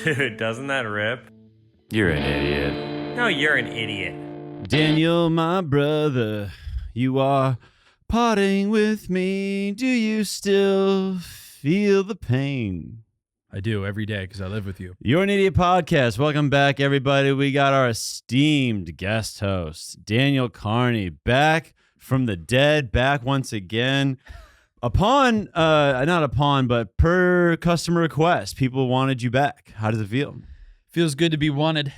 Dude, doesn't that rip? You're an idiot. No, you're an idiot. Daniel, my brother, you are parting with me. Do you still feel the pain? I do every day because I live with you. You're an Idiot Podcast. Welcome back, everybody. We got our esteemed guest host, Daniel Carney, back from the dead, back once again. But per customer request, people wanted you back. How does it feel? Feels good to be wanted.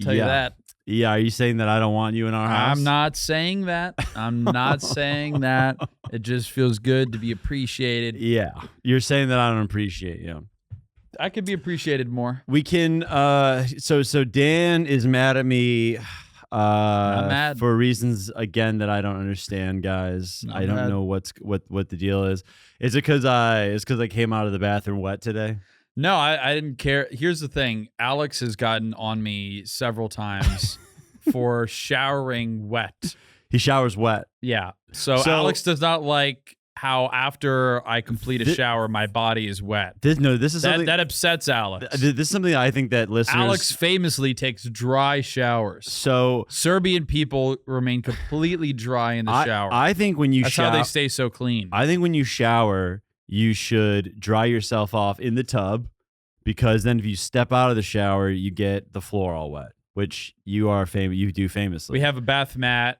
I'll tell you that. Yeah, are you saying that I don't want you in our house? I'm not saying that. I'm not saying that. It just feels good to be appreciated. Yeah, you're saying that I don't appreciate you. I could be appreciated more. We can. So Dan is mad at me. I'm mad for reasons again that I don't understand, guys. I don't know what the deal is. Is it because I came out of the bathroom wet today? No, I didn't care. Here's the thing. Alex has gotten on me several times for showering wet. He showers wet. Yeah. So Alex does not like how after I complete a shower, my body is wet. This is something that upsets Alex. This is something I think that listeners. Alex famously takes dry showers. So Serbian people remain completely dry in the shower. I think when you That's how they stay so clean. I think when you shower, you should dry yourself off in the tub, because then if you step out of the shower, you get the floor all wet, which you do famously. We have a bath mat,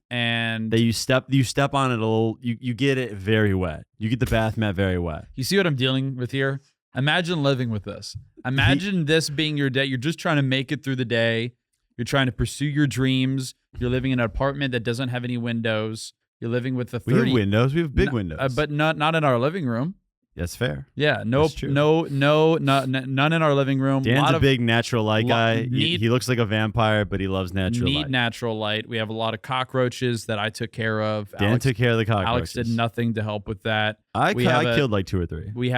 and that you step on it a little, you get it very wet. You get the bath mat very wet. You see what I'm dealing with here? Imagine living with this. Imagine this being your day. You're just trying to make it through the day. You're trying to pursue your dreams. You're living in an apartment that doesn't have any windows. You're living with a 30. We have windows. We have big windows. But not in our living room. That's fair. Yeah, none in our living room. Dan's a big natural light guy. He looks like a vampire, but he loves natural light. Natural light. We have a lot of cockroaches that I took care of. Dan took care of the cockroaches. Alex did nothing to help with that. I killed like 2 or 3. We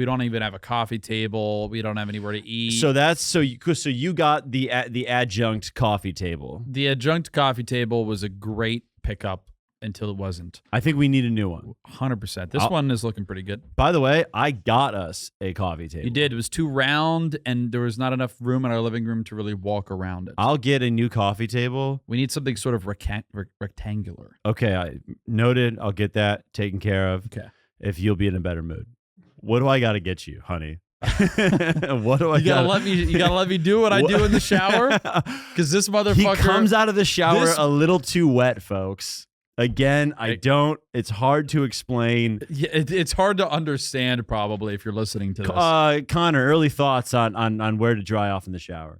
don't even have a coffee table. We don't have anywhere to eat. So you got the adjunct coffee table. The adjunct coffee table was a great pickup until it wasn't. I think we need a new one. 100%. This one is looking pretty good. By the way, I got us a coffee table. You did. It was too round, and there was not enough room in our living room to really walk around it. I'll get a new coffee table. We need something sort of rectangular. Okay, I noted. I'll get that taken care of. Okay. If you'll be in a better mood. What do I got to get you, honey? What do I you gotta let me do what I do in the shower? Because this motherfucker... He comes out of the shower a little too wet, folks. Again, it's hard to explain. Yeah, it's hard to understand probably if you're listening to this. Connor, early thoughts on where to dry off in the shower.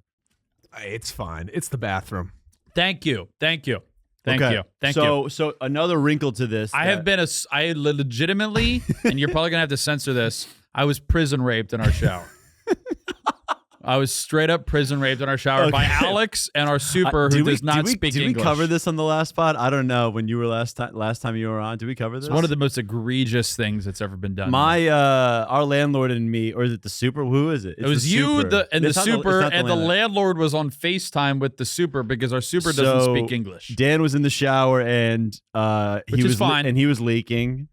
It's fine. It's the bathroom. Thank you. Thank you. So another wrinkle to this. I legitimately, and you're probably going to have to censor this, I was prison raped in our shower. I was straight up prison raped in our shower by Alex and our super who does not speak English. Did we cover this on the last pod? I don't know. When you were last time you were on, did we cover this? It's one of the most egregious things that's ever been done. Our landlord and me, or is it the super? Who is it? It was you and the super, and the landlord was on FaceTime with the super because our super doesn't speak English. Dan was in the shower and which is fine. And he was leaking.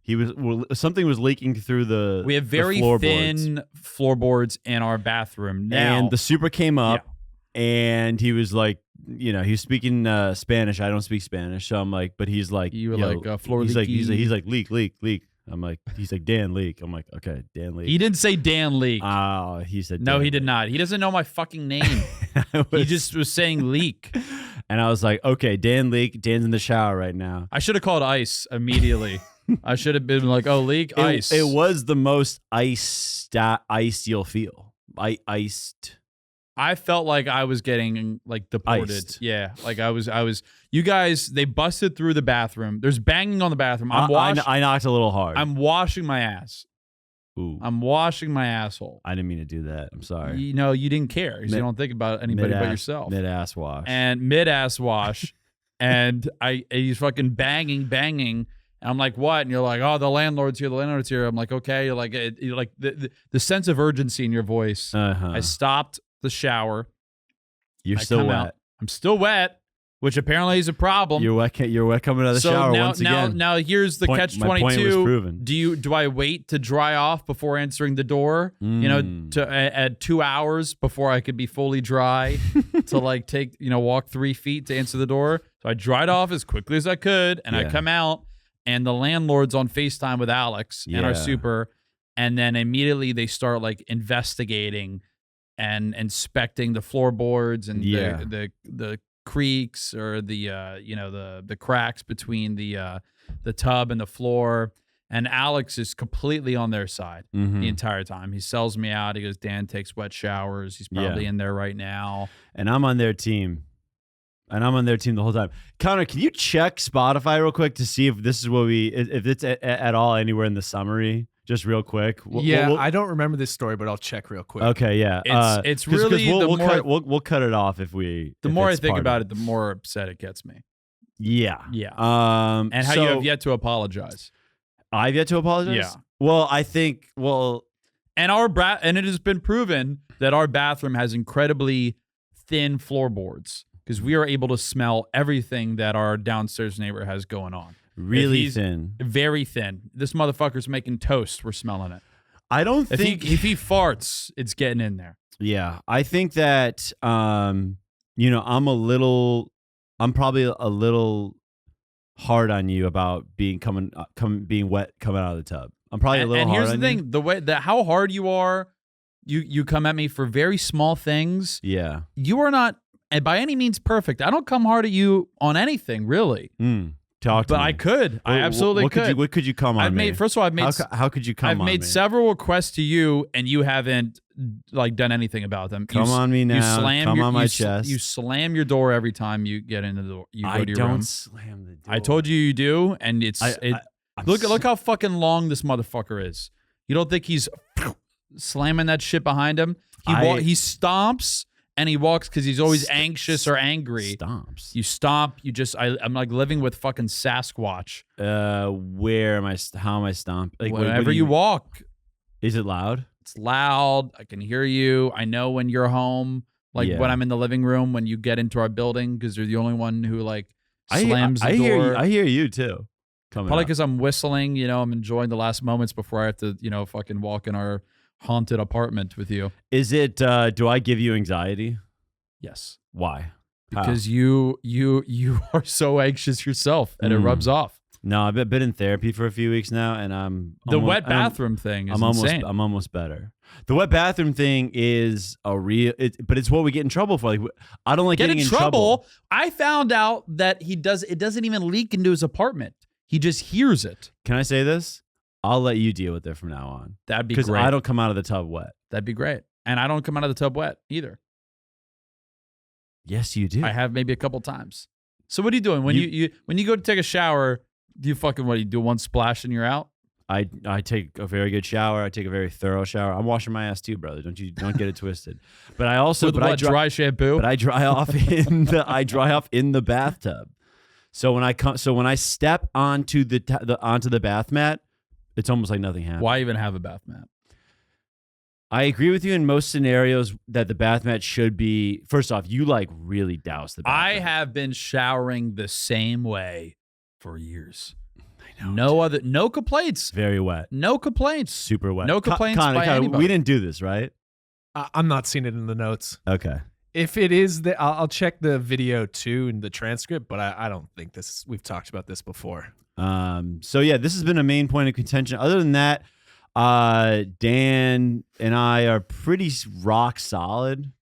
Something was leaking through the. We have very thin floorboards in our bathroom now. And the super came up, and he was like, he's speaking Spanish. I don't speak Spanish, so I'm like, but he's like, you were like, floor he's leaky. He's like, leak. I'm like, he's like, Dan Leak. I'm like, okay, Dan Leak. He didn't say Dan Leak. Oh, he said no, Dan he did not. He doesn't know my fucking name. He just was saying Leak. And I was like, okay, Dan Leak. Dan's in the shower right now. I should have called ICE immediately. I should have been like, oh, Leak, ICE. It was the most ice you'll feel. Iced. I felt like I was getting like deported. Iced. Yeah, like I was. You guys, they busted through the bathroom. There's banging on the bathroom. I knocked a little hard. I'm washing my ass. Ooh. I'm washing my asshole. I didn't mean to do that. I'm sorry. You didn't care because you don't think about anybody but yourself. Mid-ass wash. And mid-ass wash. And he's fucking banging. And I'm like, what? And you're like, oh, the landlord's here. I'm like, okay. You're like the sense of urgency in your voice. Uh-huh. I stopped the shower. You're still wet. I'm still wet. which apparently is a problem. You're wet coming out of the shower once again. Now here's the catch My point was 22. proven. Do I wait to dry off before answering the door? At 2 hours before I could be fully dry to like take walk 3 feet to answer the door. So I dried off as quickly as I could, and I come out, and the landlord's on FaceTime with Alex and our super, and then immediately they start like investigating and inspecting the floorboards and the creaks or the cracks between the tub and the floor. And Alex is completely on their side the entire time. He sells me out. He goes, Dan takes wet showers. He's probably in there right now. And I'm on their team. The whole time. Connor, can you check Spotify real quick to see if this is if it's at all anywhere in the summary? Just real quick. I don't remember this story, but I'll check real quick. Okay, yeah. It's really we'll cut it off if we. The more I think about it, the more upset it gets me. Yeah. Yeah. And how you have yet to apologize. I've yet to apologize? Yeah. Well, I think, and it has been proven that our bathroom has incredibly thin floorboards because we are able to smell everything that our downstairs neighbor has going on. Really thin. Very thin. This motherfucker's making toast. We're smelling it. I don't think... If he farts, it's getting in there. Yeah. I think that, I'm probably a little hard on you about being wet coming out of the tub. I'm probably a little hard on you. And here's the thing, how hard you are, you come at me for very small things. Yeah. You are not by any means perfect. I don't come hard at you on anything, really. Talk to me. But I could. I absolutely could. What could you come on me? First of all, I've made... How could you come on me? I've made several requests to you, and you haven't done anything about them. Come on me now. Come on my chest. You slam your door every time you get into the door. You go to your room. I don't slam the door. I told you do, and look how fucking long this motherfucker is. You don't think he's slamming that shit behind him? He stomps. And he walks because he's always anxious or angry. Stomps. You stomp. I'm like living with fucking Sasquatch. Where am I? How am I stomping? Like, whenever you walk. Is it loud? It's loud. I can hear you. I know when you're home. Like when I'm in the living room, when you get into our building, because you're the only one who slams the door. I hear you too. Probably because I'm whistling. I'm enjoying the last moments before I have to, fucking walk in our haunted apartment with you. Is it do I give you anxiety? Yes. Why? Because you are so anxious yourself and it rubs off. No, I've been in therapy for a few weeks now, and I'm wet bathroom thing is insane. I'm almost better. The wet bathroom thing is but it's what we get in trouble for. Like, I don't like getting in trouble. I found out that it doesn't even leak into his apartment. He just hears it. Can I say this? I'll let you deal with it from now on. That'd be great. Because I don't come out of the tub wet. That'd be great. And I don't come out of the tub wet either. Yes, you do. I have maybe a couple times. So what are you doing when you go to take a shower? Do you do one splash and you're out? I take a very good shower. I take a very thorough shower. I'm washing my ass too, brother. Don't get it twisted. But I also dry shampoo. But I dry off in the bathtub. So when I step onto the bath mat, it's almost like nothing happened. Why even have a bath mat? I agree with you in most scenarios that the bath mat should be. First off, you really douse the bath I mat. have been showering the same way for years. I know. No complaints. Very wet. No complaints. Super wet. No complaints by anybody. We didn't do this, right? I'm not seeing it in the notes. Okay. If it is, I'll check the video too and the transcript, but I don't think we've talked about this before. So yeah, this has been a main point of contention. Other than that, Dan and I are pretty rock solid,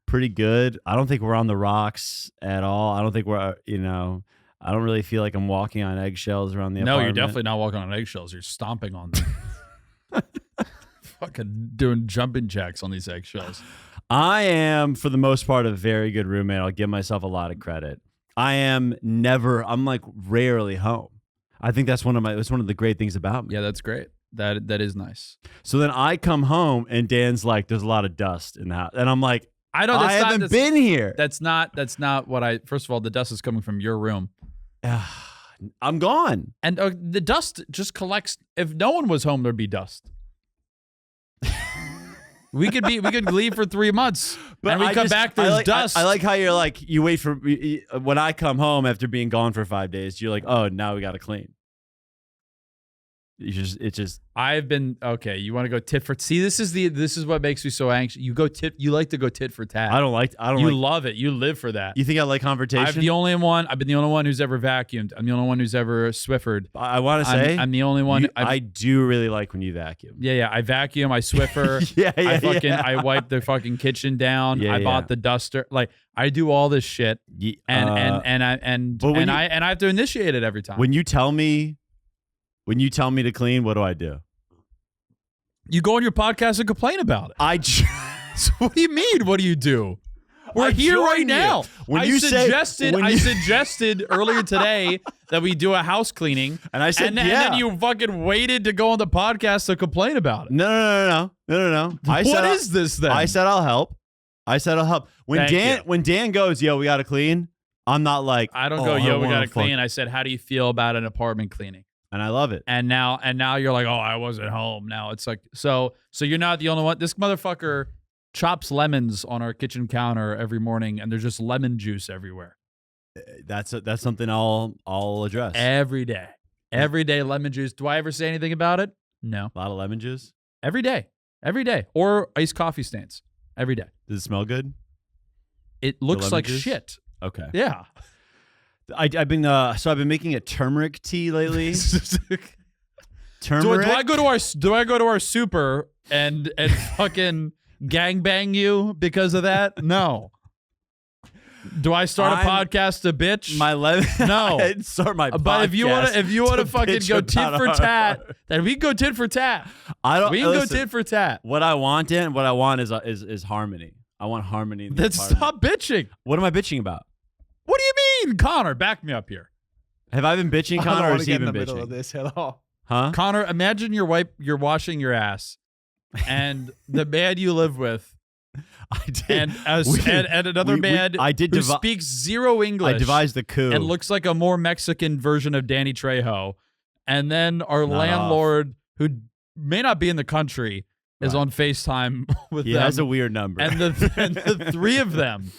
pretty good. I don't think we're on the rocks at all. I don't think we're, I don't really feel like I'm walking on eggshells around the apartment. No, you're definitely not walking on eggshells. You're stomping on them. Fucking doing jumping jacks on these eggshells. I am, for the most part, a very good roommate. I'll give myself a lot of credit. I'm rarely home. I think that's one of the great things about me. Yeah, that's great. That is nice. So then I come home and Dan's like, "There's a lot of dust in the house," and I'm like, "I haven't been here." That's not what I. First of all, the dust is coming from your room. I'm gone, and the dust just collects. If no one was home, there'd be dust. We could leave for 3 months, But and we come back. There's dust. I like how you're like you wait for when I come home after being gone for 5 days. You're like, oh, now we got to clean. It's just. I've been okay. You want to go tit for see? This is what makes me so anxious. You like to go tit for tat. I don't like. You love it. You live for that. You think I like confrontation? I've been the only one who's ever vacuumed. I'm the only one who's ever Swiffered. I want to say I'm the only one. I do really like when you vacuum. Yeah. I vacuum. I Swiffer. I wipe the fucking kitchen down. I bought the duster. Like I do all this shit, and I have to initiate it every time. When you tell me to clean, what do? You go on your podcast and complain about it. So what do you mean? What do you do? We're here right now. I suggested earlier today that we do a house cleaning, and I said, and then you fucking waited to go on the podcast to complain about it. No. What is this then? I said I'll help. When Dan goes, yo, we got to clean. I'm not like I don't go, yo, we got to clean. I said, how do you feel about an apartment cleaning? And I love it. And now you're like, oh, I wasn't home. Now it's like, so you're not the only one. This motherfucker chops lemons on our kitchen counter every morning, and there's just lemon juice everywhere. That's something I'll address every day. Every day, lemon juice. Do I ever say anything about it? No. A lot of lemon juice every day, or iced coffee stains every day. Does it smell good? It looks like juice? shit. Okay. Yeah. I've been making a turmeric tea lately. Turmeric. Do I go to our super and fucking gangbang you because of that? No. Do I start a podcast to bitch? No. I'd start my podcast. But if you want to fucking go tit for tat, then we can go tit for tat. We can go tit for tat. What I want is harmony. I want harmony. Then stop bitching. What am I bitching about? What do you mean, Connor? Back me up here. Have I been bitching, Connor, or has he been bitching? Middle of this at all. Huh? Connor, imagine you're washing your ass, and the man you live with, and another man who speaks zero English. I devised the coup and looks like a more Mexican version of Danny Trejo, and then our landlord, who may not be in the country, is on FaceTime with them. He has a weird number, and the three of them.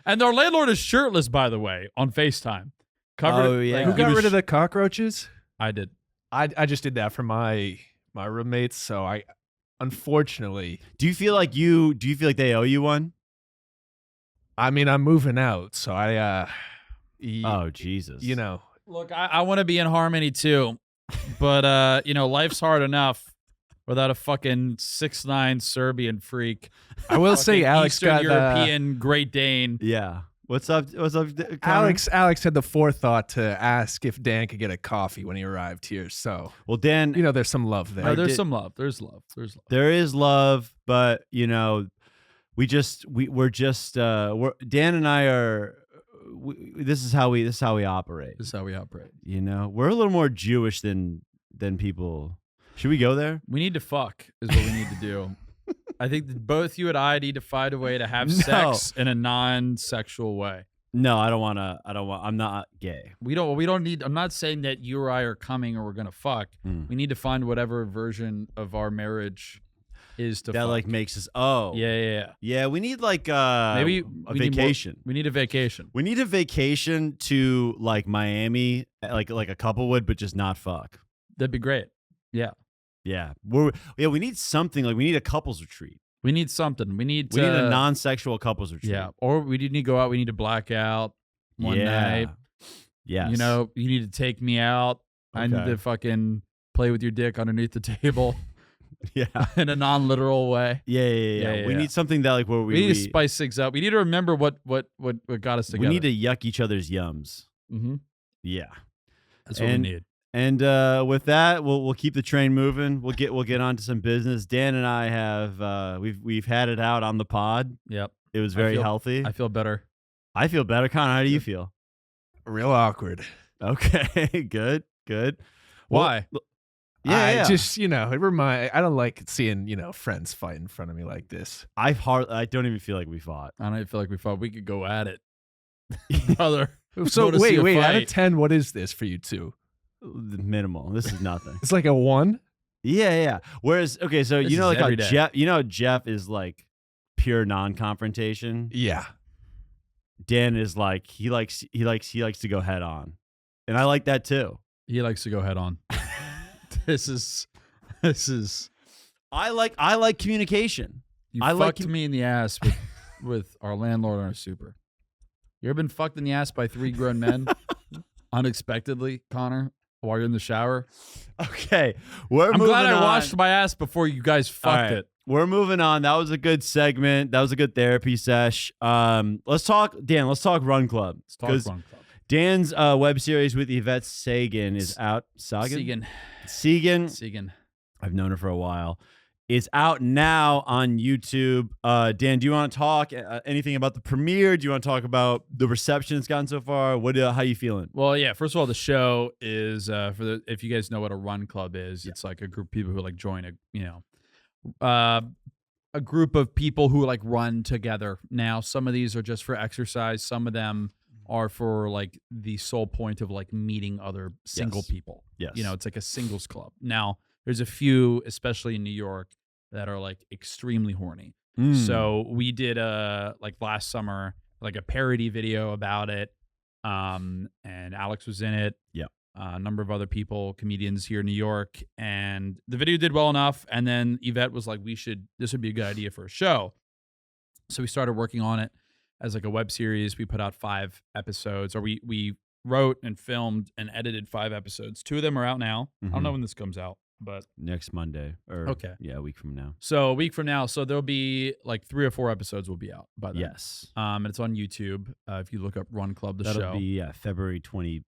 And our landlord is shirtless, by the way, on FaceTime. Covered. Oh, yeah. Who got rid of the cockroaches? I did. I just did that for my roommates, so I unfortunately. Do you feel like they owe you one? I mean, I'm moving out, so oh, Jesus. You know. Look, I want to be in harmony too, but life's hard enough without a fucking 6'9" Serbian freak. I will say Alex Eastern got European Great Dane. Yeah. What's up, Connor? Alex had the forethought to ask if Dan could get a coffee when he arrived here. So, well, Dan, there's some love there. There's some love. There's love. There is love, but Dan and I are. This is how we operate. This is how we operate. We're a little more Jewish than people. Should we go there? We need to fuck is what we need to do. I think that both you and I need to find a way to have sex in a non-sexual way. No, I don't want. I'm not gay. We don't need. I'm not saying that you or I are coming or we're gonna fuck. We need to find whatever version of our marriage is to that fuck. Like makes us. Oh, yeah. We need like maybe a vacation. We need a vacation. We need a vacation to like Miami, like a couple would, but just not fuck. That'd be great. Yeah. We need something, like we need a couples retreat. We need something. We need a non-sexual couples retreat. Yeah. Or we need to go out. We need to black out one night. Yes. You need to take me out. Okay. I need to fucking play with your dick underneath the table. Yeah. In a non-literal way. Yeah. We need something that like where we need to spice things up. We need to remember what got us together. We need to yuck each other's yums. Mm-hmm. Yeah. That's what we need. And with that, we'll keep the train moving. We'll get on to some business. Dan and I have we've had it out on the pod. Yep. It was very healthy. I feel better. I feel better. Connor, how do you feel? Real awkward. Okay. Good. Why? Yeah. Just it I don't like seeing friends fight in front of me like this. I don't even feel like we fought. I don't even feel like we fought. We could go at it, brother. So wait. Out of 10, what is this for you two? Minimal. This is nothing. It's like a 1. Yeah. Whereas, okay, so This you know, is like how every day. Jeff is like pure non-confrontation. Yeah. Dan is like he likes to go head on, and I like that too. He likes to go head on. This is. I like communication. You I like fucked me in the ass with our landlord and our super. You ever been fucked in the ass by 3 grown men unexpectedly, Connor, while you're in the shower? Okay, I'm glad I washed my ass before you guys fucked it. We're moving on. That was a good segment. That was a good therapy sesh. Let's talk, Dan. Let's talk Run Club. Let's talk Run Club. Dan's web series with Yvette Sagan is out. Segan. I've known her for a while. It's out now on YouTube. Dan, do you want to talk anything about the premiere? Do you want to talk about the reception it's gotten so far? How you feeling? Well, yeah. First of all, the show is if you guys know what a Run Club is, it's like a group of people who like join a group of people who like run together. Now, some of these are just for exercise. Some of them are for like the sole point of like meeting other single people. Yes. It's like a singles club. Now, there's a few, especially in New York, that are like extremely horny. So we did like last summer, like a parody video about it. And Alex was in it. Yeah. A number of other people, comedians here in New York, and the video did well enough. And then Yvette was like, this would be a good idea for a show. So we started working on it as like a web series. We put out 5 episodes, or we wrote and filmed and edited 5 episodes. 2 of them are out now. I don't know when this comes out, but next Monday or a week from now. So a week from now. So there'll be like 3 or 4 episodes will be out by then. Yes. And it's on YouTube. If you look up Run Club, the show. That'll be February 24th.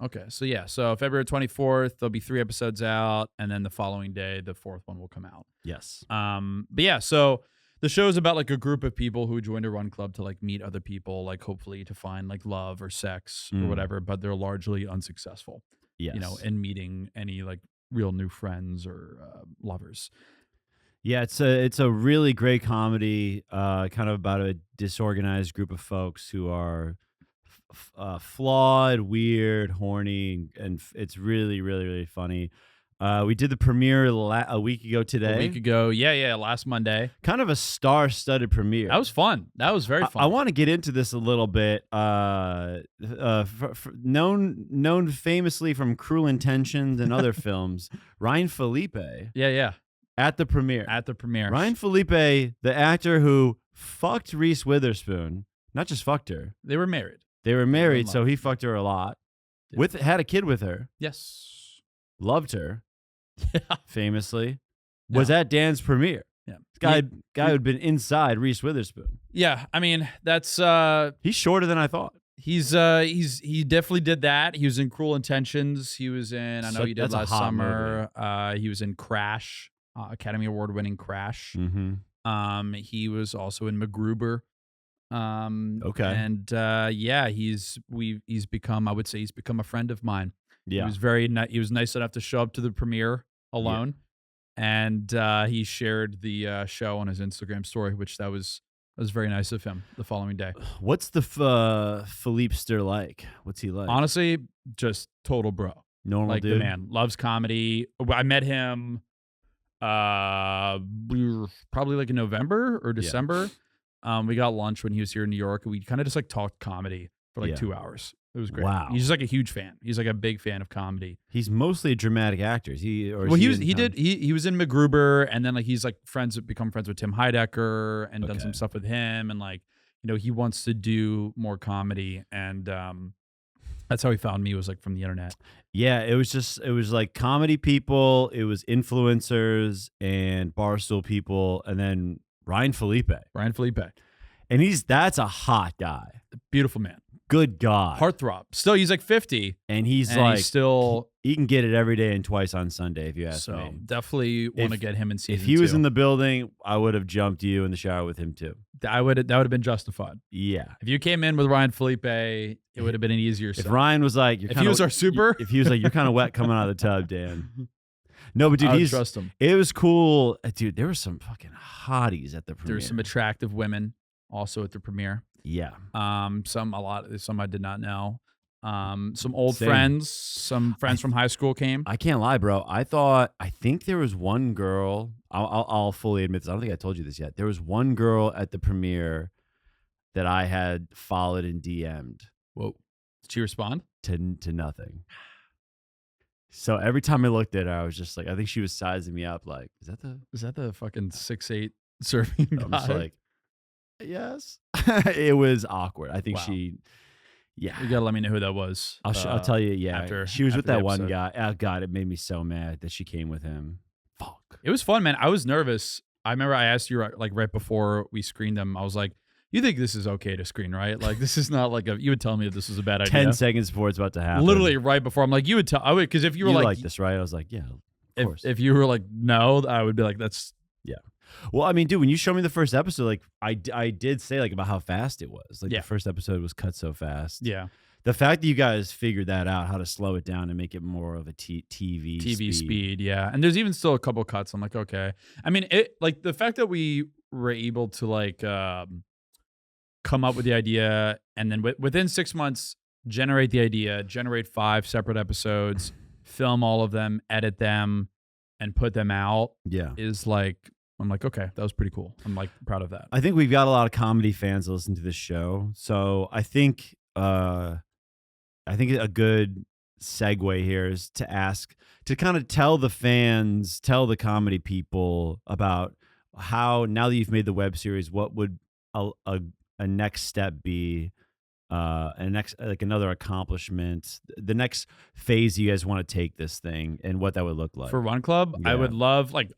Okay. So February 24th, there'll be 3 episodes out, and then the following day, the 4th one will come out. Yes. But yeah, so the show is about like a group of people who joined a Run Club to like meet other people, like hopefully to find like love or sex or whatever, but they're largely unsuccessful. Yes. In meeting any like real new friends or lovers. Yeah, it's a really great comedy, kind of about a disorganized group of folks who are flawed, weird, horny, and it's really, really, really funny. We did the premiere a week ago today. A week ago, yeah, last Monday. Kind of a star-studded premiere. That was fun. That was very fun. I want to get into this a little bit. Known famously from Cruel Intentions and other films, Ryan Felipe. Yeah. At the premiere. Ryan Felipe, the actor who fucked Reese Witherspoon, not just fucked her. They were married. So he fucked her a lot. Yeah. Had a kid with her. Yes. Loved her. Yeah. Famously. Was at Dan's premiere. Yeah. Guy who'd been inside Reese Witherspoon. Yeah. I mean, that's he's shorter than I thought. He definitely did that. He was in Cruel Intentions. He was in he did last summer. He was in Crash, Academy Award winning Crash. Mm-hmm. He was also in MacGruber. Okay. And he's become a friend of mine. Yeah. He was nice enough to show up to the premiere alone, and he shared the show on his Instagram story, which that was very nice of him. The following day. What's the Philippester like? What's he like? Honestly, just total bro. Normal like dude. The man loves comedy. I met him probably like in November or December. We got lunch when he was here in New York. We kind of just like talked comedy for like 2 hours. It was great. Wow. He's just like a huge fan. He's like a big fan of comedy. He's mostly a dramatic actor. He was in MacGruber, and then like he's like become friends with Tim Heidecker and done some stuff with him, and like he wants to do more comedy, and that's how he found me, was like from the internet. Yeah, it was like comedy people, it was influencers and Barstool people, and then Ryan Felipe. And that's a hot guy. Beautiful man. Good God. Heartthrob. Still, he's like 50. And he's he can get it every day and twice on Sunday, if you ask me. So definitely want to get him in season 2. If he was in the building, I would have jumped you in the shower with him too. That would have been justified. Yeah. If you came in with Ryan Felipe, it would have been an easier If Ryan was like, if he was our super. If he was like, you're kind of wet coming out of the tub, Dan. No, but dude, I would trust him. It was cool. Dude, there were some fucking hotties at the premiere. There were some attractive women also at the premiere. Yeah. Some I did not know. Some old Same. friends, some friends from high school came. I can't lie, bro. I think there was one girl. I'll fully admit this. I don't think I told you this yet. There was one girl at the premiere that I had followed and DM'd Whoa. Did she respond? to nothing. So every time I looked at her, I was just like, I think she was sizing me up. Like, Is that the fucking 6'8" surfing I'm guy? just like, yes. It was awkward. I think Wow. yeah. You gotta let me know who that was. I'll tell you. Yeah, she was with after the that one episode. guy. Oh God, it made me so mad that she came with him. Fuck. It was fun, man. I was nervous. I remember I asked you like right before we screened them. I was like, "You think this is okay to screen, right? Like this is not like you would tell me if this was a bad idea." 10 seconds before it's about to happen. Literally right before. I'm like, you would tell. I would because if you were You like, like this, right? I was like, yeah, of course. if you were like, no, I would be like, that's Well, I mean, dude, when you showed me the first episode, like I did say like about how fast it was. Like Yeah. the first episode was cut so fast. yeah. The fact that you guys figured that out, how to slow it down and make it more of a TV speed, yeah. And there's even still a couple cuts. I'm like, okay. I mean, it like the fact that we were able to like come up with the idea and then within 6 months generate the idea, generate 5 separate episodes, film all of them, edit them, and put them out Yeah. is like I'm like, okay, that was pretty cool. I'm like proud of that. I think we've got a lot of comedy fans that listen to this show. So I think a good segue here is to kind of tell the fans, tell the comedy people about how, now that you've made the web series, what would a next step be, another accomplishment, the next phase you guys want to take this thing, and what that would look like. For Run Club, I Yeah. would love like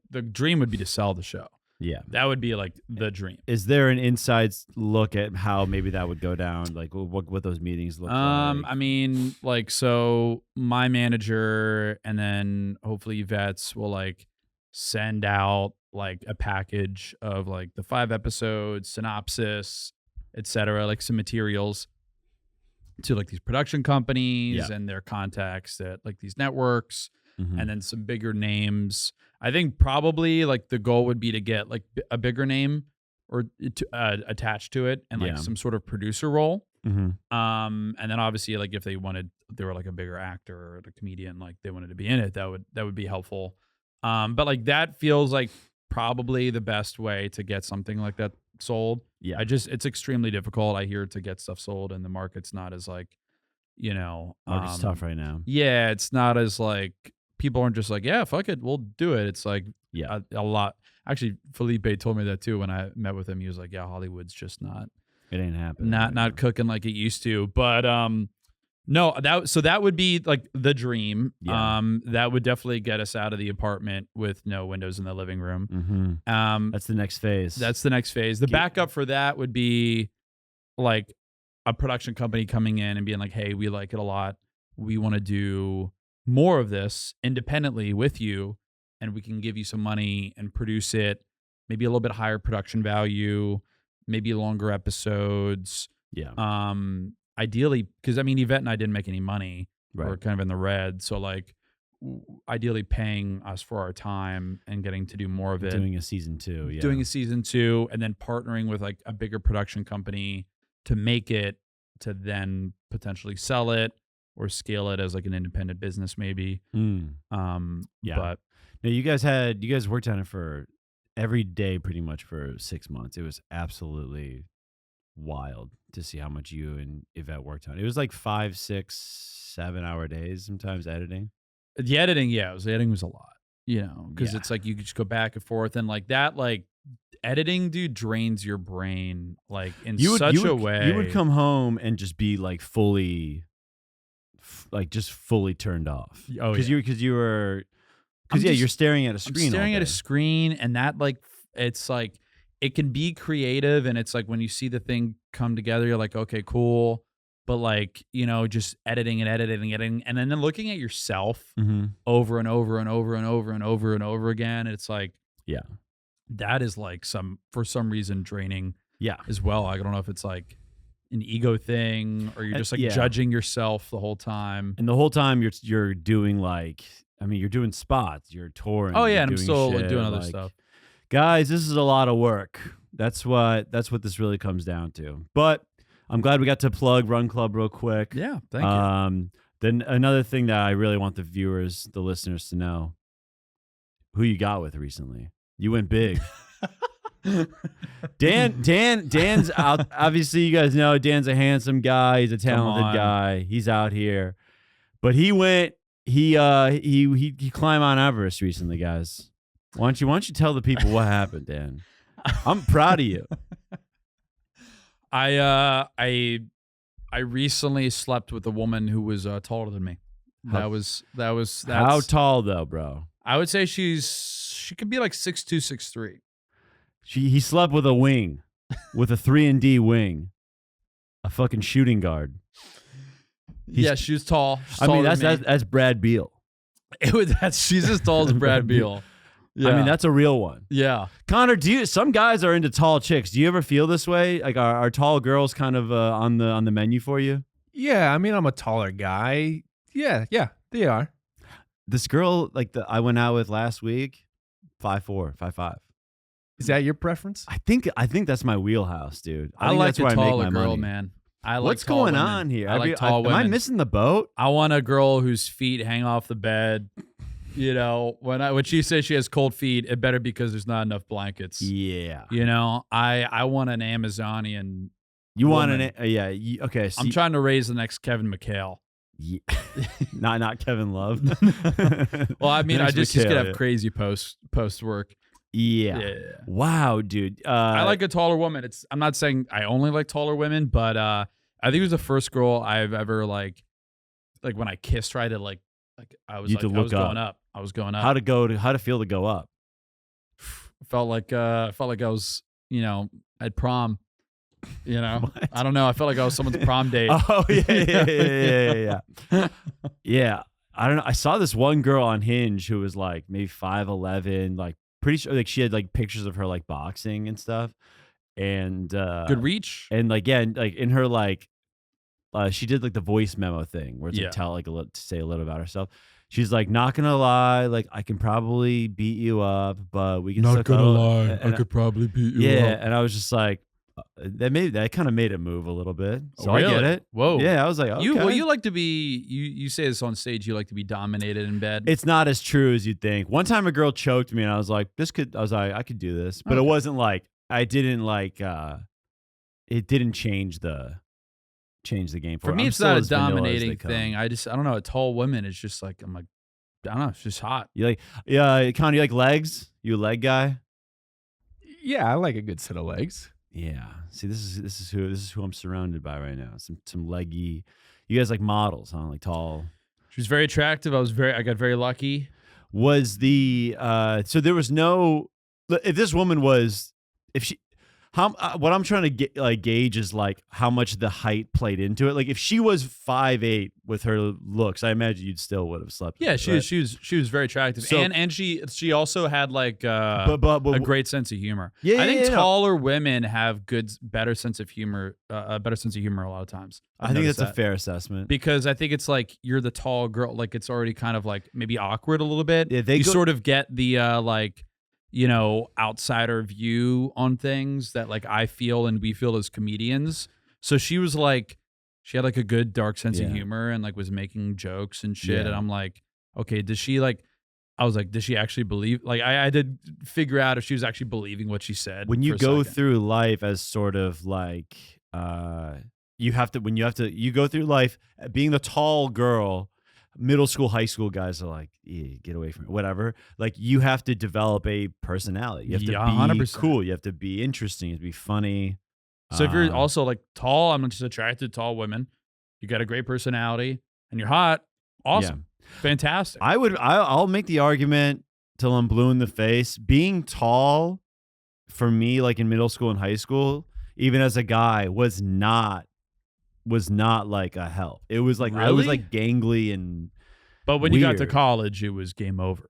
the dream would be to sell the show. Yeah. That would be like the dream. Is there an inside look at how maybe that would go down? Like what those meetings look like? I mean, like, so my manager and then hopefully Yvette's will like send out like a package of like the 5 episodes, synopsis, etc., like some materials to like these production companies Yeah. and their contacts at like these networks, Mhm. and then some bigger names. I think probably like the goal would be to get like a bigger name or attached to it and like Yeah. some sort of producer role. Mhm. And then obviously like if they were like a bigger actor or a comedian, like they wanted to be in it, that would be helpful. But like that feels like probably the best way to get something like that sold. Yeah. It's extremely difficult, I hear, to get stuff sold, and the market's not as like, Market's tough right now. yeah, it's not as like people aren't just like, yeah, fuck it, we'll do it. It's like Yeah. a lot. Actually, Felipe told me that too when I met with him. He was like, yeah, Hollywood's just not It ain't happening. right now. not cooking like it used to. But no, that would be like the dream. Yeah. That would definitely get us out of the apartment with no windows in the living room. Mhm. That's the next phase. That's the next phase. The backup for that would be like a production company coming in and being like, hey, we like it a lot. We want to do more of this independently with you, and we can give you some money and produce it, maybe a little bit higher production value, maybe longer episodes. yeah. Ideally, because I mean, Yvette and I didn't make any money. Right. We're kind of in the red. So like ideally paying us for our time and getting to do more of it. Doing a season 2. Yeah. Doing a season 2 and then partnering with like a bigger production company to make it, to then potentially sell it or scale it as like an independent business maybe. Yeah. But Now you guys worked on it for every day pretty much for 6 months. It was absolutely wild to see how much you and Yvette worked on it. It was like 5, 6, 7 hour days sometimes editing. the editing was a lot, because Yeah. it's like you could just go back and forth and like that, like editing, dude, drains your brain like in such a way. You would come home and just be like fully turned off. Oh, because yeah. you're staring at a screen. I'm staring all at a day. screen, and that like it's like it can be creative, and it's like when you see the thing come together, you're like, okay, cool. But like, just editing, and then looking at yourself Mhm. over and over and over and over and over and over again, it's like, Yeah. that is like for some reason draining Yeah. as well. I don't know if it's like an ego thing or you're just like yeah. judging yourself the whole time. And the whole time you're doing you're doing spots, you're touring. Oh yeah, you're and I'm doing still like shit, doing other like, stuff. Guys, this is a lot of work. That's what this really comes down to. But I'm glad we got to plug Run Club real quick. Yeah, thank you. Then another thing that I really want the viewers, the listeners to know, who you got with recently. You went big. Dan's out. Obviously, you guys know Dan's a handsome guy. He's a talented guy. He's out here. But he went, he climbed Mount Everest recently, guys. Why don't you tell the people what happened, Dan? I'm proud of you. I recently slept with a woman who was taller than me. That's How tall though, bro? I would say she could be like 6'2", 6'3". He slept with a wing, with a 3-and-D wing, a fucking shooting guard. Yeah, she was tall. She's I mean, taller than me. that's Brad Beal. She's as tall as Brad Beal. Yeah. I mean, that's a real one. Yeah. Connor, some guys are into tall chicks. Do you ever feel this way? Like, are tall girls kind of on the menu for you? Yeah, I mean, I'm a taller guy. Yeah, they are. This girl, I went out with last week, 5'4", 5'5". Is that your preference? I think that's my wheelhouse, dude. I think like that's where a I make taller my girl, money. man. I like What's tall going women. on here? I like tall women. Am I missing the boat? I want a girl whose feet hang off the bed. You know, when she says she has cold feet, it better because there's not enough blankets. Yeah. You know, I want an Amazonian. You want woman. okay. I'm trying to raise the next Kevin McHale. Yeah. not Kevin Love. Well, I mean, I just could have yeah. crazy post work. Yeah. Wow, dude. I like a taller woman. I'm not saying I only like taller women, but I think it was the first girl I've ever like when I kissed her, I did like I was going up. I was going up. How to feel to go up? Felt like I was, at prom. You know, What? I don't know. I felt like I was someone's prom date. Oh yeah. Yeah. I don't know. I saw this one girl on Hinge who was like maybe 5'11", like pretty sure like she had like pictures of her like boxing and stuff. And Good reach. And like like in her she did like the voice memo thing where it's like to say a little about herself. She's like, not gonna lie, like I can probably beat you up, but we can Not still gonna cuddle." lie, And I could probably beat you yeah, up. and I was just like, that kind of made it move a little bit. So Really? I get it. Whoa. Yeah, I was like, okay. You like to be you say this on stage, you like to be dominated in bed. It's not as true as you'd think. One time a girl choked me and I was like, I could do this. But it wasn't like I didn't like it didn't change the game For me, it's not a dominating thing. I don't know. A tall woman is just like I don't know. It's just hot. You like Con, you like legs? You a leg guy? Yeah, I like a good set of legs. Yeah. See, this is who I'm surrounded by right now. Some leggy. You guys like models, huh? Like tall. She was very attractive. I got very lucky. Was the so there was no if this woman was if she what I'm trying to gauge is like how much the height played into it. Like if she was 5'8" with her looks, I imagine you'd still would have slept. Yeah, with her, she was very attractive, So- and she also had like but a great sense of humor. Yeah, I think yeah, no. taller women have better sense of humor, a better sense of humor a lot of times. I think that's a fair assessment. Because I think it's like you're the tall girl, like it's already kind of like maybe awkward a little bit. Yeah, you sort of get the outsider view on things that like I feel and we feel as comedians. So she was like, she had like a good dark sense of humor and like was making jokes and shit. Yeah. And I'm like, okay, does she actually believe? Like I did figure out if she was actually believing what she said. When you for a go second. through life as sort of like you go through life being the tall girl. Middle school, high school guys are like, get away from it, whatever. Like you have to develop a personality. You have to be 100%. cool. You have to be interesting. You have to be funny. So if you're also like tall, I'm just attracted to tall women. You got a great personality and you're hot. Awesome. Fantastic. I'll make the argument till I'm blue in the face. Being tall for me, like in middle school and high school, even as a guy, was not like a help. It was like I was Really? like gangly and But when you got to weird. college, it was game over.